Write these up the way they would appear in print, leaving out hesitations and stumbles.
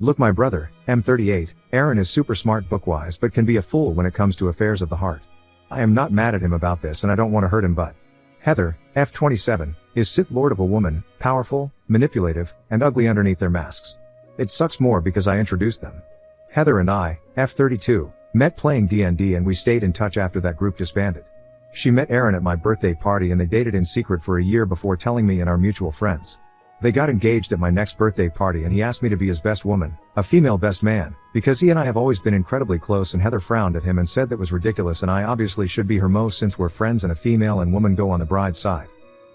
Look, my brother, M38, Aaron is super smart book-wise but can be a fool when it comes to affairs of the heart. I am not mad at him about this and I don't want to hurt him, but Heather, F27, is Sith Lord of a woman, powerful, manipulative, and ugly underneath their masks. It sucks more because I introduced them. Heather and I, F32, met playing D&D and we stayed in touch after that group disbanded. She met Aaron at my birthday party and they dated in secret for a year before telling me and our mutual friends. They got engaged at my next birthday party and he asked me to be his best woman, a female best man, because he and I have always been incredibly close, and Heather frowned at him and said that was ridiculous and I obviously should be her most since we're friends and a female and woman go on the bride's side.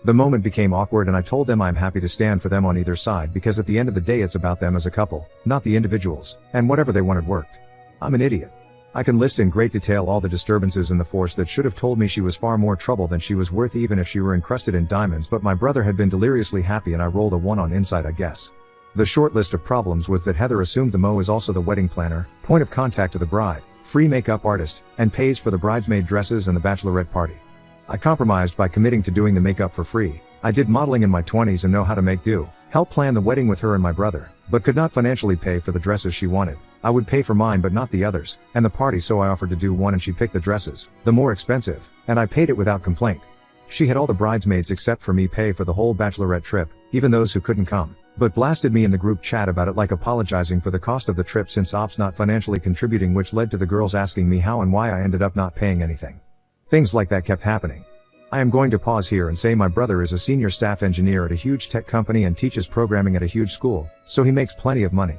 The moment became awkward and I told them I'm happy to stand for them on either side because at the end of the day it's about them as a couple, not the individuals, and whatever they wanted worked. I'm an idiot. I can list in great detail all the disturbances in the force that should have told me she was far more trouble than she was worth even if she were encrusted in diamonds, but my brother had been deliriously happy and I rolled a 1 on insight, I guess. The short list of problems was that Heather assumed the Mo is also the wedding planner, point of contact to the bride, free makeup artist, and pays for the bridesmaid dresses and the bachelorette party. I compromised by committing to doing the makeup for free. I did modeling in my 20s and know how to make do, help plan the wedding with her and my brother, but could not financially pay for the dresses she wanted. I would pay for mine but not the others, and the party, so I offered to do one and she picked the dresses, the more expensive, and I paid it without complaint. She had all the bridesmaids except for me pay for the whole bachelorette trip, even those who couldn't come, but blasted me in the group chat about it like apologizing for the cost of the trip since ops not financially contributing, which led to the girls asking me how and why I ended up not paying anything. Things like that kept happening. I am going to pause here and say my brother is a senior staff engineer at a huge tech company and teaches programming at a huge school, so he makes plenty of money.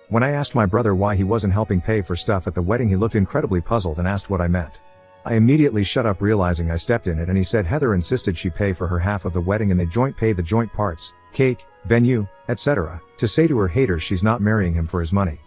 When I asked my brother why he wasn't helping pay for stuff at the wedding, he looked incredibly puzzled and asked what I meant. I immediately shut up, realizing I stepped in it, and he said Heather insisted she pay for her half of the wedding and they joint pay the joint parts, cake, venue, etc., to say to her haters she's not marrying him for his money.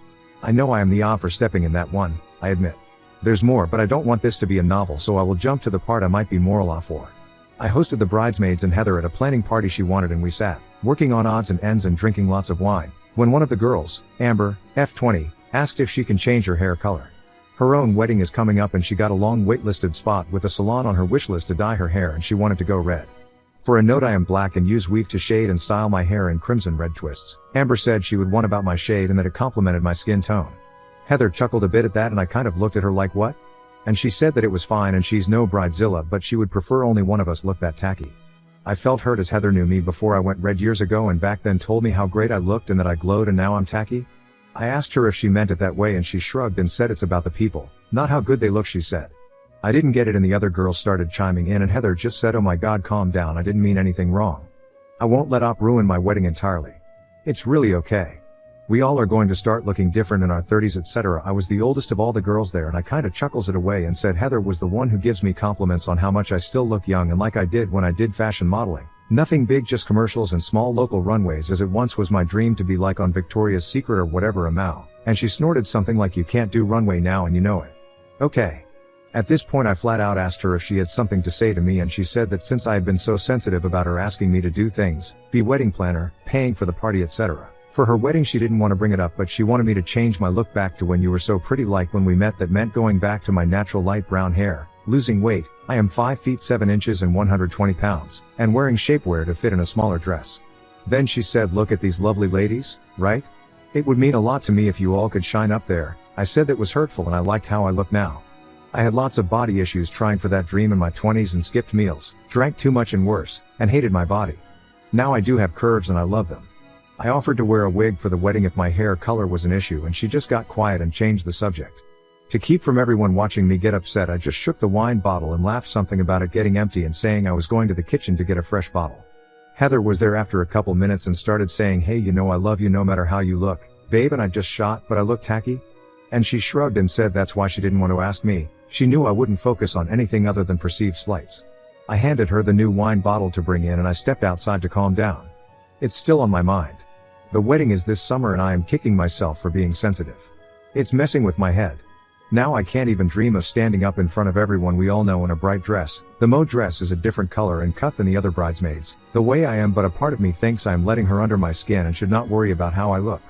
I know I am the odd for stepping in that one, I admit. There's more, but I don't want this to be a novel, so I will jump to the part I might be moral off for. I hosted the bridesmaids and Heather at a planning party she wanted and we sat, working on odds and ends and drinking lots of wine, when one of the girls, Amber, F20, asked if she can change her hair color. Her own wedding is coming up and she got a long waitlisted spot with a salon on her wish list to dye her hair and she wanted to go red. For a note, I am black and use weave to shade and style my hair in crimson red twists. Amber said she would want about my shade and that it complemented my skin tone. Heather chuckled a bit at that and I kind of looked at her like, what? And she said that it was fine and she's no Bridezilla, but she would prefer only one of us look that tacky. I felt hurt as Heather knew me before I went red years ago and back then told me how great I looked and that I glowed, and now I'm tacky? I asked her if she meant it that way and she shrugged and said it's about the people, not how good they look, she said. I didn't get it and the other girls started chiming in and Heather just said, oh my god, calm down, I didn't mean anything wrong. I won't let op ruin my wedding entirely. It's really okay. We all are going to start looking different in our 30s, etc. I was the oldest of all the girls there and I kinda chuckles it away and said Heather was the one who gives me compliments on how much I still look young and like I did when I did fashion modeling. Nothing big, just commercials and small local runways, as it once was my dream to be like on Victoria's Secret or whatever amount. And she snorted something like, you can't do runway now and you know it. Okay. At this point I flat out asked her if she had something to say to me and she said that since I had been so sensitive about her asking me to do things, be wedding planner, paying for the party, etc. For her wedding she didn't want to bring it up, but she wanted me to change my look back to when you were so pretty like when we met. That meant going back to my natural light brown hair, losing weight. I am 5 feet 7 inches and 120 pounds, and wearing shapewear to fit in a smaller dress. Then she said, look at these lovely ladies, right? It would mean a lot to me if you all could shine up there. I said that was hurtful and I liked how I look now. I had lots of body issues trying for that dream in my 20s and skipped meals, drank too much and worse, and hated my body. Now I do have curves and I love them. I offered to wear a wig for the wedding if my hair color was an issue and she just got quiet and changed the subject. To keep from everyone watching me get upset, I just shook the wine bottle and laughed something about it getting empty and saying I was going to the kitchen to get a fresh bottle. Heather was there after a couple minutes and started saying, hey, you know I love you no matter how you look, babe, and I just shot, but I look tacky? And she shrugged and said that's why she didn't want to ask me. She knew I wouldn't focus on anything other than perceived slights. I handed her the new wine bottle to bring in and I stepped outside to calm down. It's still on my mind. The wedding is this summer and I am kicking myself for being sensitive. It's messing with my head. Now I can't even dream of standing up in front of everyone we all know in a bright dress. The Mo dress is a different color and cut than the other bridesmaids, the way I am, but a part of me thinks I am letting her under my skin and should not worry about how I look.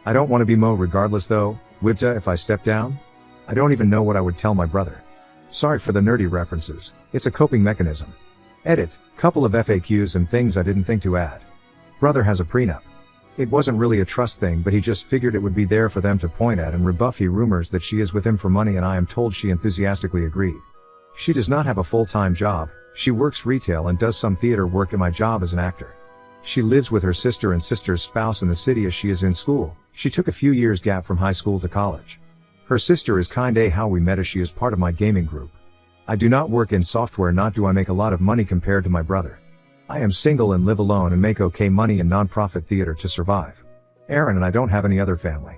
I don't want to be Mo regardless though, Wibta, if I step down? I don't even know what I would tell my brother. Sorry for the nerdy references, it's a coping mechanism. Edit, couple of FAQs and things I didn't think to add. Brother has a prenup. It wasn't really a trust thing, but he just figured it would be there for them to point at and rebuff. He rumors that she is with him for money, and I am told she enthusiastically agreed. She does not have a full-time job. She works retail and does some theater work at my job as an actor. She lives with her sister and sister's spouse in the city as she is in school. She took a few years gap from high school to college. Her sister is kinda how we met, as she is part of my gaming group. I do not work in software, not do I make a lot of money compared to my brother. I am single and live alone and make okay money in non-profit theater to survive. Aaron and I don't have any other family.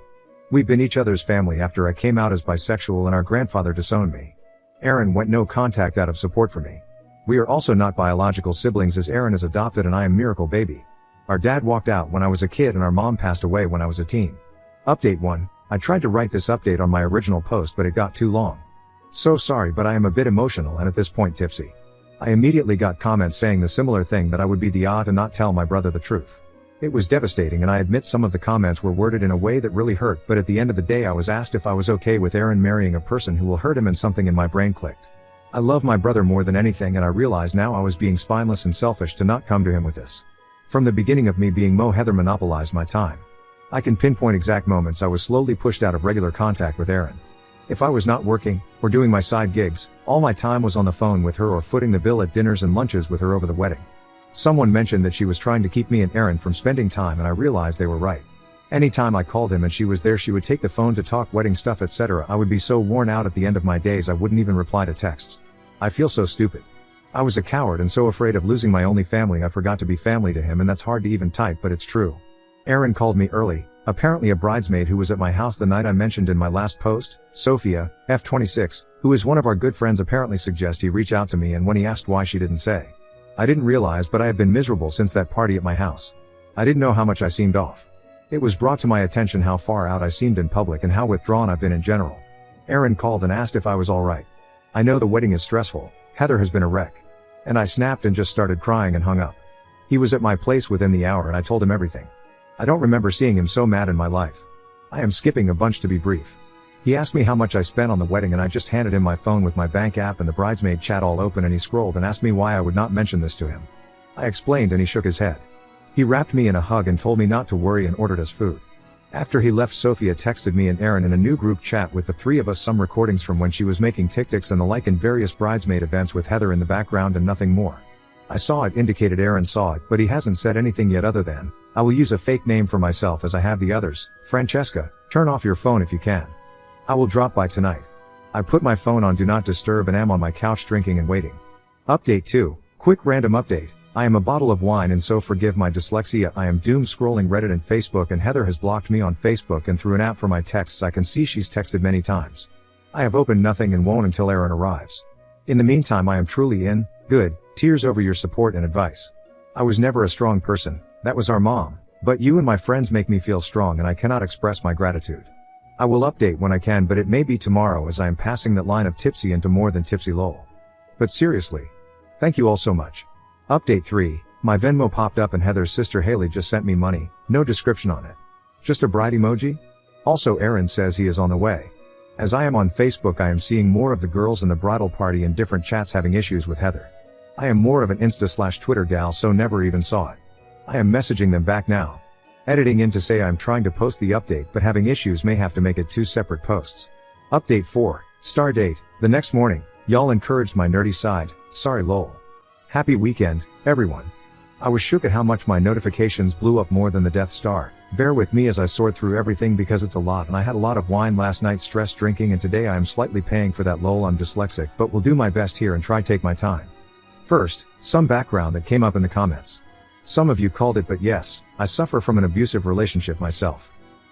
We've been each other's family after I came out as bisexual and our grandfather disowned me. Aaron went no contact out of support for me. We are also not biological siblings, as Aaron is adopted and I am miracle baby. Our dad walked out when I was a kid and our mom passed away when I was a teen. Update 1. I tried to write this update on my original post, but it got too long. So sorry, but I am a bit emotional and at this point tipsy. I immediately got comments saying the similar thing, that I would be the odd to not tell my brother the truth. It was devastating, and I admit some of the comments were worded in a way that really hurt, but at the end of the day I was asked if I was okay with Aaron marrying a person who will hurt him, and something in my brain clicked. I love my brother more than anything, and I realize now I was being spineless and selfish to not come to him with this. From the beginning of me being Mo, Heather monopolized my time. I can pinpoint exact moments I was slowly pushed out of regular contact with Aaron. If I was not working, or doing my side gigs, all my time was on the phone with her or footing the bill at dinners and lunches with her over the wedding. Someone mentioned that she was trying to keep me and Aaron from spending time, and I realized they were right. Anytime I called him and she was there, she would take the phone to talk wedding stuff, etc. I would be so worn out at the end of my days I wouldn't even reply to texts. I feel so stupid. I was a coward and so afraid of losing my only family I forgot to be family to him, and that's hard to even type, but it's true. Aaron called me early. Apparently a bridesmaid who was at my house the night I mentioned in my last post, Sophia, F26, who is one of our good friends, apparently suggested he reach out to me, and when he asked why, she didn't say. I didn't realize, but I have been miserable since that party at my house. I didn't know how much I seemed off. It was brought to my attention how far out I seemed in public and how withdrawn I've been in general. Aaron called and asked if I was alright. I know the wedding is stressful. Heather has been a wreck. And I snapped and just started crying and hung up. He was at my place within the hour and I told him everything. I don't remember seeing him so mad in my life. I am skipping a bunch to be brief. He asked me how much I spent on the wedding, and I just handed him my phone with my bank app and the bridesmaid chat all open, and he scrolled and asked me why I would not mention this to him. I explained and he shook his head. He wrapped me in a hug and told me not to worry and ordered us food. After he left, Sophia texted me and Aaron in a new group chat with the three of us some recordings from when she was making TikToks and the like in various bridesmaid events with Heather in the background and nothing more. I saw it, indicated Aaron saw it, but he hasn't said anything yet other than, I will use a fake name for myself as I have the others. Francesca, turn off your phone if you can. I will drop by tonight. I put my phone on do not disturb and am on my couch drinking and waiting. Update 2. Quick random update. I am a bottle of wine and so forgive my dyslexia. I am doom scrolling Reddit and Facebook, and Heather has blocked me on Facebook, and through an app for my texts I can see she's texted many times. I have opened nothing and won't until Aaron arrives. In the meantime I am truly in good tears over your support and advice. I was never a strong person, that was our mom, but you and my friends make me feel strong and I cannot express my gratitude. I will update when I can, but it may be tomorrow as I am passing that line of tipsy into more than tipsy lol. But seriously, thank you all so much. Update 3, my Venmo popped up and Heather's sister Haley just sent me money, no description on it. Just a bride emoji? Also Aaron says he is on the way. As I am on Facebook I am seeing more of the girls in the bridal party in different chats having issues with Heather. I am more of an Insta/Twitter gal, so never even saw it. I am messaging them back now. Editing in to say I'm trying to post the update but having issues, may have to make it 2 separate posts. Update 4, star date, the next morning, y'all encouraged my nerdy side, sorry lol. Happy weekend, everyone. I was shook at how much my notifications blew up more than the Death Star. Bear with me as I sort through everything because it's a lot, and I had a lot of wine last night, stress drinking, and today I am slightly paying for that lol. I'm dyslexic but will do my best here and try take my time. First, some background that came up in the comments. Some of you called it, but yes, I suffer from an abusive relationship myself.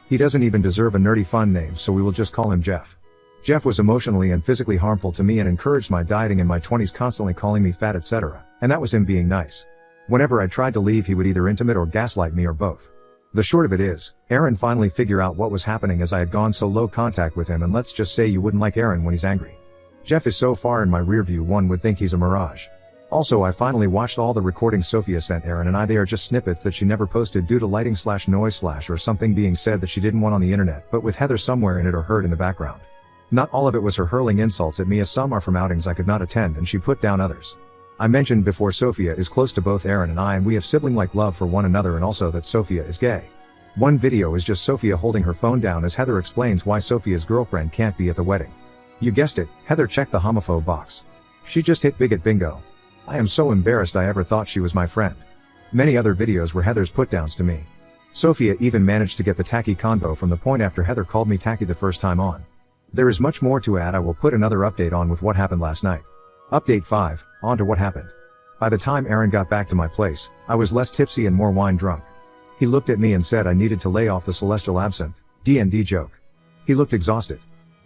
He doesn't even deserve a nerdy fun name, so we will just call him Jeff. Jeff was emotionally and physically harmful to me and encouraged my dieting in my 20s, constantly calling me fat, etc. And that was him being nice. Whenever I tried to leave he would either intimidate or gaslight me or both. The short of it is, Aaron finally figured out what was happening as I had gone so low contact with him, and let's just say you wouldn't like Aaron when he's angry. Jeff is so far in my rear view one would think he's a mirage. Also I finally watched all the recordings Sophia sent Aaron and I. They are just snippets that she never posted due to lighting/noise/ or something being said that she didn't want on the internet, but with Heather somewhere in it or heard in the background. Not all of it was her hurling insults at me, as some are from outings I could not attend and she put down others. I mentioned before Sophia is close to both Aaron and I, and we have sibling-like love for one another, and also that Sophia is gay. One video is just Sophia holding her phone down as Heather explains why Sophia's girlfriend can't be at the wedding. You guessed it, Heather checked the homophobe box. She just hit bigot bingo. I am so embarrassed I ever thought she was my friend. Many other videos were Heather's put-downs to me. Sophia even managed to get the tacky convo from the point after Heather called me tacky the first time on. There is much more to add. I will put another update on with what happened last night. Update 5, on to what happened. By the time Aaron got back to my place, I was less tipsy and more wine drunk. He looked at me and said I needed to lay off the celestial absinthe, D&D joke. He looked exhausted.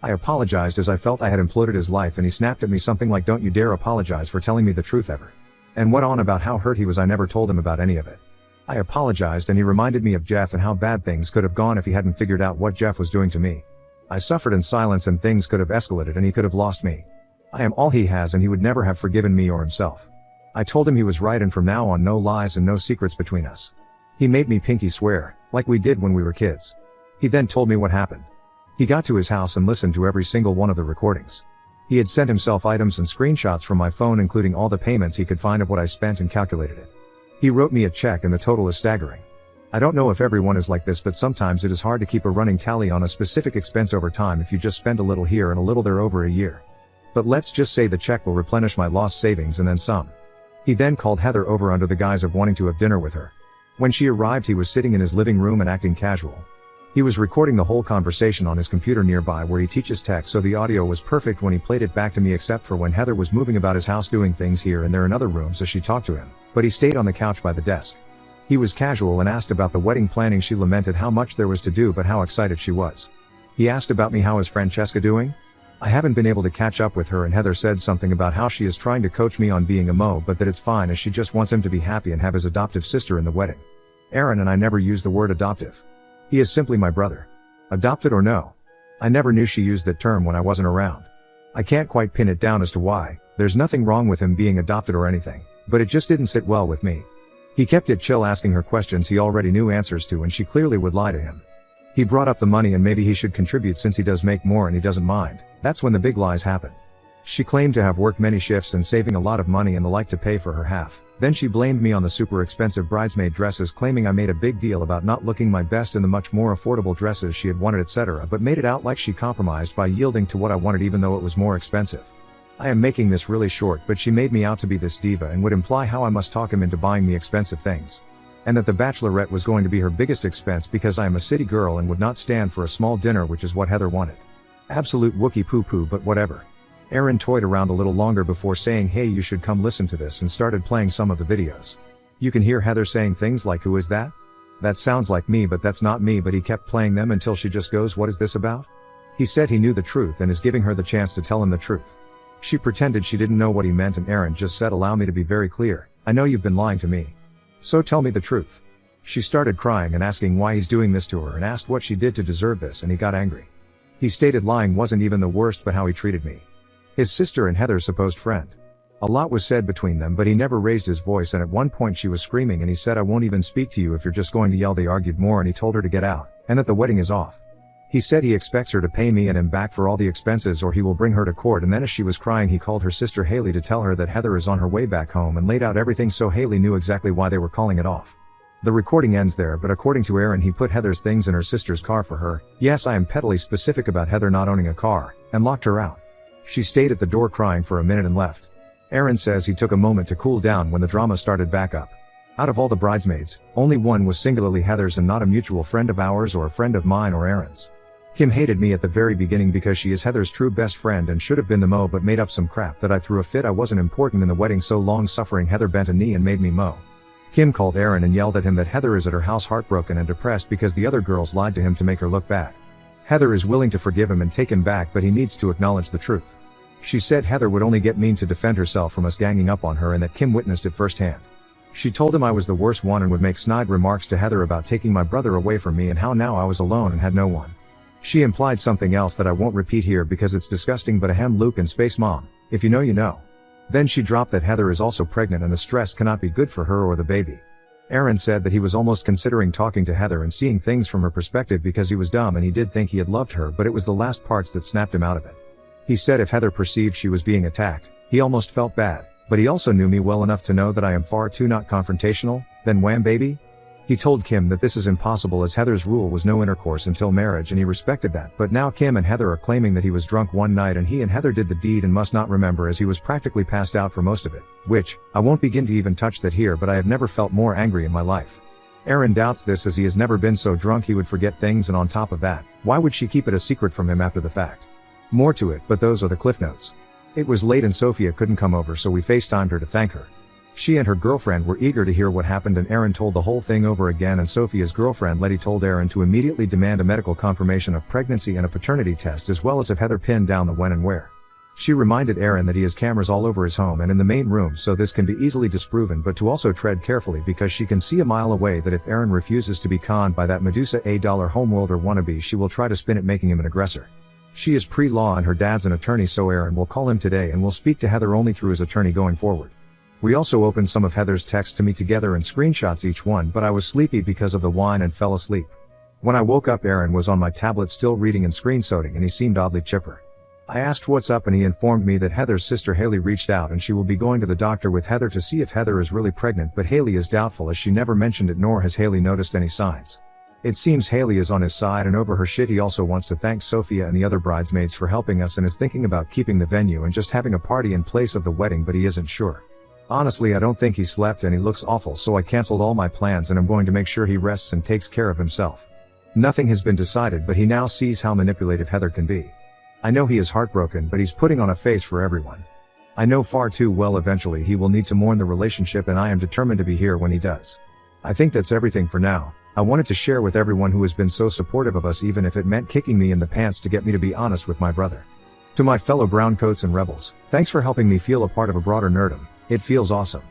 I apologized as I felt I had imploded his life, and he snapped at me something like, "Don't you dare apologize for telling me the truth ever." And went on about how hurt he was I never told him about any of it. I apologized and he reminded me of Jeff and how bad things could have gone if he hadn't figured out what Jeff was doing to me. I suffered in silence and things could have escalated and he could have lost me. I am all he has and he would never have forgiven me or himself. I told him he was right and from now on no lies and no secrets between us. He made me pinky swear, like we did when we were kids. He then told me what happened. He got to his house and listened to every single one of the recordings. He had sent himself items and screenshots from my phone including all the payments he could find of what I spent and calculated it. He wrote me a check and the total is staggering. I don't know if everyone is like this, but sometimes it is hard to keep a running tally on a specific expense over time if you just spend a little here and a little there over a year. But let's just say the check will replenish my lost savings and then some. He then called Heather over under the guise of wanting to have dinner with her. When she arrived he was sitting in his living room and acting casual. He was recording the whole conversation on his computer nearby where he teaches tech, so the audio was perfect when he played it back to me, except for when Heather was moving about his house doing things here and there in other rooms as she talked to him, but he stayed on the couch by the desk. He was casual and asked about the wedding planning. She lamented how much there was to do but how excited she was. He asked about me, how is Francesca doing? I haven't been able to catch up with her, and Heather said something about how she is trying to coach me on being a mo, but that it's fine as she just wants him to be happy and have his adoptive sister in the wedding. Aaron and I never use the word adoptive. He is simply my brother. Adopted or no. I never knew she used that term when I wasn't around. I can't quite pin it down as to why. There's nothing wrong with him being adopted or anything, but it just didn't sit well with me. He kept it chill, asking her questions he already knew answers to, and she clearly would lie to him. He brought up the money and maybe he should contribute since he does make more and he doesn't mind. That's when the big lies happened. She claimed to have worked many shifts and saving a lot of money and the like to pay for her half. Then she blamed me on the super expensive bridesmaid dresses, claiming I made a big deal about not looking my best in the much more affordable dresses she had wanted, etc., but made it out like she compromised by yielding to what I wanted even though it was more expensive. I am making this really short, but she made me out to be this diva and would imply how I must talk him into buying me expensive things. And that the bachelorette was going to be her biggest expense because I am a city girl and would not stand for a small dinner, which is what Heather wanted. Absolute Wookie poo-poo, but whatever. Aaron toyed around a little longer before saying, "Hey, you should come listen to this," and started playing some of the videos. You can hear Heather saying things like, "Who is that? That sounds like me, but that's not me," but he kept playing them until she just goes, "What is this about?" He said he knew the truth and is giving her the chance to tell him the truth. She pretended she didn't know what he meant, and Aaron just said, "Allow me to be very clear. I know you've been lying to me. So tell me the truth." She started crying and asking why he's doing this to her and asked what she did to deserve this, and he got angry. He stated lying wasn't even the worst but how he treated me. His sister and Heather's supposed friend. A lot was said between them, but he never raised his voice, and at one point she was screaming and he said, "I won't even speak to you if you're just going to yell." They argued more and he told her to get out, and that the wedding is off. He said he expects her to pay me and him back for all the expenses or he will bring her to court, and then as she was crying he called her sister Haley to tell her that Heather is on her way back home and laid out everything so Haley knew exactly why they were calling it off. The recording ends there, but according to Aaron he put Heather's things in her sister's car for her. Yes, I am pettily specific about Heather not owning a car, and locked her out. She stayed at the door crying for a minute and left. Aaron says he took a moment to cool down when the drama started back up. Out of all the bridesmaids, only one was singularly Heather's and not a mutual friend of ours or a friend of mine or Aaron's. Kim hated me at the very beginning because she is Heather's true best friend and should have been the mo, but made up some crap that I threw a fit. I wasn't important in the wedding, so long suffering Heather bent a knee and made me mo. Kim called Aaron and yelled at him that Heather is at her house heartbroken and depressed because the other girls lied to him to make her look bad. Heather is willing to forgive him and take him back, but he needs to acknowledge the truth. She said Heather would only get mean to defend herself from us ganging up on her and that Kim witnessed it firsthand. She told him I was the worst one and would make snide remarks to Heather about taking my brother away from me and how now I was alone and had no one. She implied something else that I won't repeat here because it's disgusting, but ahem, Luke and Space Mom, if you know you know. Then she dropped that Heather is also pregnant and the stress cannot be good for her or the baby. Aaron said that he was almost considering talking to Heather and seeing things from her perspective because he was dumb and he did think he had loved her, but it was the last parts that snapped him out of it. He said if Heather perceived she was being attacked, he almost felt bad, but he also knew me well enough to know that I am far too not confrontational. Then wham baby. He told Kim that this is impossible as Heather's rule was no intercourse until marriage and he respected that, but now Kim and Heather are claiming that he was drunk one night and he and Heather did the deed and must not remember as he was practically passed out for most of it, which, I won't begin to even touch that here, but I have never felt more angry in my life. Aaron doubts this as he has never been so drunk he would forget things, and on top of that, why would she keep it a secret from him after the fact? More to it, but those are the cliff notes. It was late and Sophia couldn't come over, so we FaceTimed her to thank her. She and her girlfriend were eager to hear what happened and Aaron told the whole thing over again, and Sophia's girlfriend Letty told Aaron to immediately demand a medical confirmation of pregnancy and a paternity test, as well as have Heather pinned down the when and where. She reminded Aaron that he has cameras all over his home and in the main room, so this can be easily disproven, but to also tread carefully because she can see a mile away that if Aaron refuses to be conned by that Medusa $1 homeworlder wannabe, she will try to spin it making him an aggressor. She is pre-law and her dad's an attorney, so Aaron will call him today and will speak to Heather only through his attorney going forward. We also opened some of Heather's texts to me together and screenshots each one, but I was sleepy because of the wine and fell asleep. When I woke up, Aaron was on my tablet still reading and screenshotting, and he seemed oddly chipper. I asked what's up and he informed me that Heather's sister Haley reached out and she will be going to the doctor with Heather to see if Heather is really pregnant, but Haley is doubtful as she never mentioned it, nor has Haley noticed any signs. It seems Haley is on his side and over her shit. He also wants to thank Sophia and the other bridesmaids for helping us and is thinking about keeping the venue and just having a party in place of the wedding, but he isn't sure. Honestly, I don't think he slept and he looks awful, so I canceled all my plans and I'm going to make sure he rests and takes care of himself. Nothing has been decided, but he now sees how manipulative Heather can be. I know he is heartbroken, but he's putting on a face for everyone. I know far too well eventually he will need to mourn the relationship, and I am determined to be here when he does. I think that's everything for now. I wanted to share with everyone who has been so supportive of us, even if it meant kicking me in the pants to get me to be honest with my brother. To my fellow browncoats and rebels, thanks for helping me feel a part of a broader nerdom. It feels awesome.